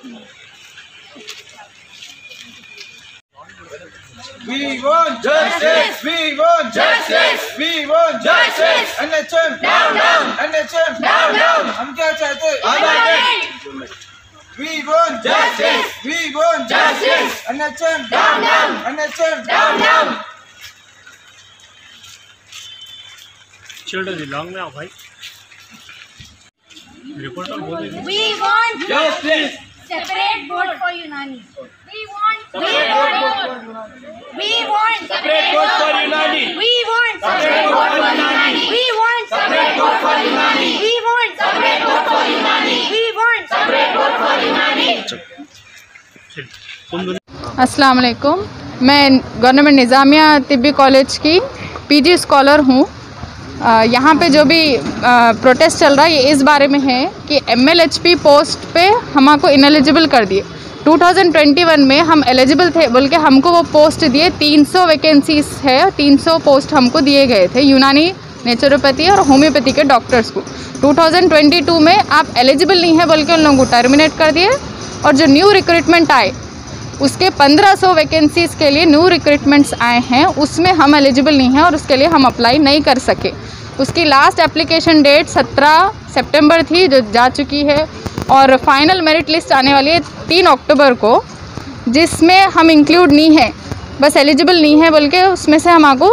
We want justice. We want justice. We want justice. NHM down down. NHM down down. हम क्या चाहते हैं? आज़ादी. We want justice. We want justice. NHM down down. NHM down down. Children long में आओ भाई. Reporter बोल रहे. We want Justice. separate board for Unani. We want separate board for Unani. We want separate board for Unani. We want separate board for Unani. We want separate board for Unani. We want separate board for Unani. अस्सलाम वालेकुम। मैं government Nizamia तिब्बी college की PG scholar हूँ। यहाँ पे जो भी protest चल रहा है ये इस बारे में है कि MLHP पोस्ट पे हमको इनएलिजिबल कर दिए। 2021 में हम एलिजिबल थे बोल के हमको वो पोस्ट दिए। 300 वैकेंसीज है, 300 पोस्ट हमको दिए गए थे यूनानी, नेचुरोपैथी और होम्योपैथी के डॉक्टर्स को। 2022 में आप एलिजिबल नहीं है बोल के उन लोगों को टर्मिनेट कर दिए। और जो न्यू रिक्रूटमेंट आए उसके 1500 वैकेंसीज़ के लिए न्यू रिक्रूटमेंट्स आए हैं, उसमें हम एलिजिबल नहीं हैं और उसके लिए हम अप्लाई नहीं कर सके। उसकी लास्ट एप्लीकेशन डेट 17 सितंबर थी जो जा चुकी है और फाइनल मेरिट लिस्ट आने वाली है 3 अक्टूबर को, जिसमें हम इंक्लूड नहीं है, बस एलिजिबल नहीं है बोल के उसमें से हमको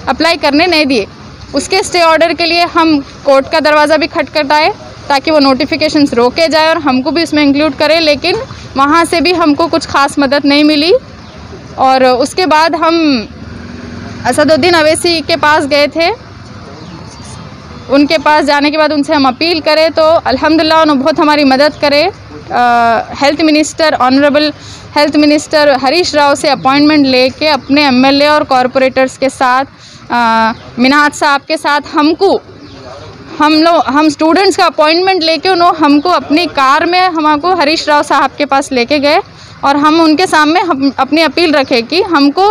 अप्लाई करने नहीं दिए। उसके स्टे ऑर्डर के लिए हम कोर्ट का दरवाज़ा भी खटखटाए ताकि वो नोटिफिकेशंस रोके जाए और हमको भी इसमें इंक्लूड करें, लेकिन वहाँ से भी हमको कुछ ख़ास मदद नहीं मिली। और उसके बाद हम असदुद्दीन अवैसी के पास गए थे। उनके पास जाने के बाद उनसे हम अपील करें तो अल्हम्दुलिल्लाह उन्होंने बहुत हमारी मदद करे। Health minister, honourable health minister Harish Rao से अपॉइंटमेंट लेके अपने MLA और कॉरपोरेटर्स के साथ, मिनाज साहब के साथ हम स्टूडेंट्स का अपॉइंटमेंट लेके उन्होंने हमको अपनी कार में हमको हरीश राव साहब के पास लेके गए और हम उनके सामने हम अपनी अपील रखे कि हमको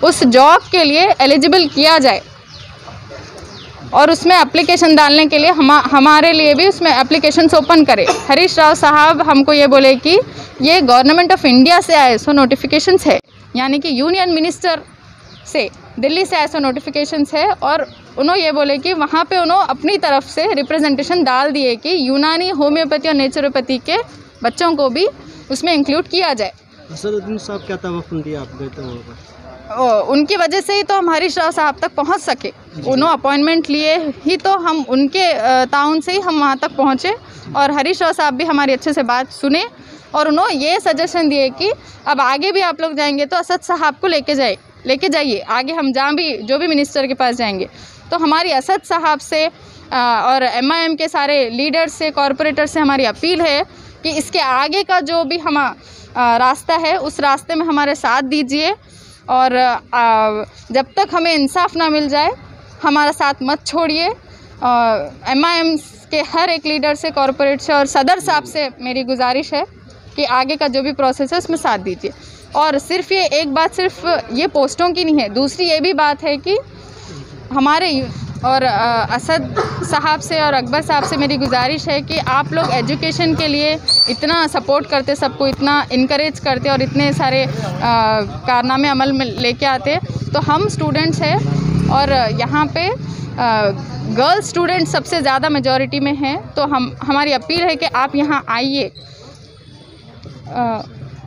उस जॉब के लिए एलिजिबल किया जाए और उसमें एप्लीकेशन डालने के लिए हमारे लिए भी उसमें एप्लीकेशंस ओपन करें। हरीश राव साहब हमको ये बोले कि ये गवर्नमेंट ऑफ इंडिया से आए सो नोटिफिकेशंस है, यानी कि यूनियन मिनिस्टर से दिल्ली से ऐसा नोटिफिकेशंस है। और उन्होंने ये बोले कि वहाँ पे उन्होंने अपनी तरफ से रिप्रेजेंटेशन डाल दिए कि यूनानी, होम्योपैथी और नेचुरोपैथी के बच्चों को भी उसमें इंक्लूड किया जाए। असदुद्दीन साहब क्या तवक्कुल दिया आप गए थे वहाँ पर? उनकी वजह से ही तो हम हरीश राव साहब तक पहुँच सके। उन्होंने अपॉइंटमेंट लिए ही तो हम उनके ताउन से ही हम वहाँ तक पहुँचे और हरीश राव साहब भी हमारी अच्छे से बात सुने और उन्होंने ये सजेशन दिए कि अब आगे भी आप लोग जाएंगे तो असद साहब को लेके जाइए आगे, हम जहाँ भी जो भी मिनिस्टर के पास जाएंगे। तो हमारी असद साहब से और MIM के सारे लीडर्स से, कॉरपोरेटर से हमारी अपील है कि इसके आगे का जो भी रास्ता है उस रास्ते में हमारे साथ दीजिए और जब तक हमें इंसाफ ना मिल जाए हमारा साथ मत छोड़िए। MIM के हर एक लीडर से, कॉरपोरेट से और सदर साहब से मेरी गुजारिश है कि आगे का जो भी प्रोसेस है उसमें साथ दीजिए। और सिर्फ ये एक बात सिर्फ ये पोस्टों की नहीं है, दूसरी ये भी बात है कि हमारे और असद साहब से और अकबर साहब से मेरी गुजारिश है कि आप लोग एजुकेशन के लिए इतना सपोर्ट करते, सबको इतना इनकरेज करते और इतने सारे कारनामे अमल में लेके आते, तो हम स्टूडेंट्स हैं और यहाँ पे गर्ल्स स्टूडेंट सबसे ज़्यादा मेजॉरिटी में हैं। तो हमारी अपील है कि आप यहाँ आइए,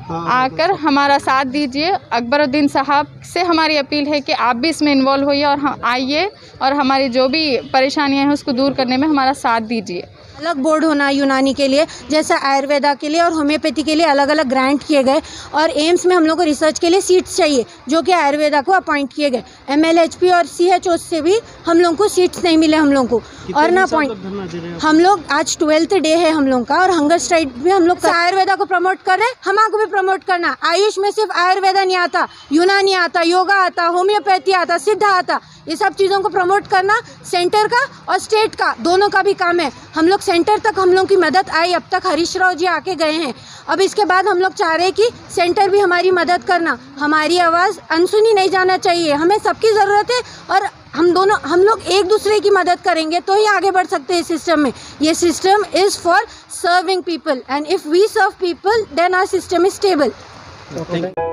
आकर हमारा साथ दीजिए। अकबरुद्दीन साहब से हमारी अपील है कि आप भी इसमें इन्वॉल्व होइए और आइए और हमारी जो भी परेशानियां हैं उसको दूर करने में हमारा साथ दीजिए। अलग बोर्ड होना यूनानी के लिए, जैसा आयुर्वेदा के लिए और होम्योपैथी के लिए अलग अलग ग्रांट किए गए और एम्स में हम लोग को रिसर्च के लिए सीट्स चाहिए जो कि आयुर्वेदा को अपॉइंट किए गए। MLHP और CHO से भी हम लोग को सीट्स नहीं मिले हम लोग को और ना अपॉइंट। हम लोग आज 12th डे है हम लोग का और हंगर स्ट्राइक भी हम लोग आयुर्वेदा को प्रमोट कर रहे हैं। हमको भी प्रमोट करना। आयुष में सिर्फ आयुर्वेदा नहीं आता, यूनानी आता, योगा आता, होम्योपैथी आता, सिद्धा आता, ये सब चीज़ों को प्रमोट करना सेंटर का और स्टेट का दोनों का भी काम है। हम लोग सेंटर तक हम लोग की मदद आई, अब तक हरीश राव जी आके गए हैं। अब इसके बाद हम लोग चाह रहे हैं कि सेंटर भी हमारी मदद करना। हमारी आवाज़ अनसुनी नहीं जाना चाहिए, हमें सबकी ज़रूरत है और हम लोग एक दूसरे की मदद करेंगे तो ही आगे बढ़ सकते हैं इस सिस्टम में। ये system is for serving people and if we serve people then our system is stable. Thank you.